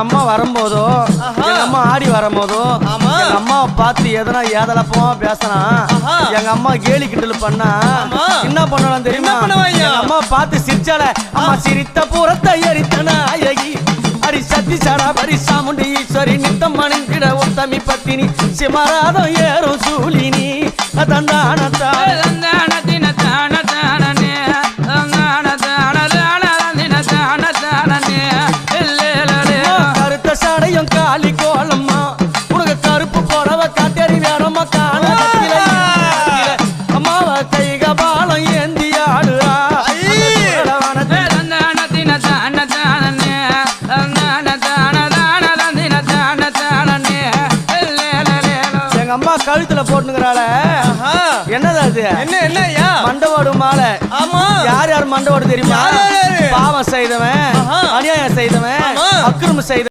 அம்மா வரும்போதோ எங்க அம்மா ஆடி வரும்போதோ எங்க அம்மாவை பார்த்து எதனா ஏதலப்பமா பேசலாம் எங்க அம்மா கேலி கிண்டல் பண்ணா என்ன பண்ணலாம் தெரியுமா? எங்க அம்மா பார்த்து சிரிச்சால அம்மா சிரித்த பூரத்தை எரித்தன அழகி அடி சத்தி சாடா பரிசாமுண்டி ஈஸ்வரி நித்தம் மணிந்திட உத்தமி பத்தினி சிமராதம் ஏறும் சூலினி தந்தானத்தா கருத்த சாடையும் காலி கோலம்மா உனக்கு கருப்பு போடவ காட்டேறி வேறம்மா காண அம்மாவ கைக பாலம் ஏந்தி ஆடுறா எங்க அம்மா கழுத்துல போட்டுங்கிறாள என்னது அது? என்ன மண்டவோடு மாலை. ஆமா, யார் யார் மண்டவோடு தெரியுமா? பாவம் செய்தவன், அநியாயம் செய்தவன், அக்கிரமம் செய்தவன்.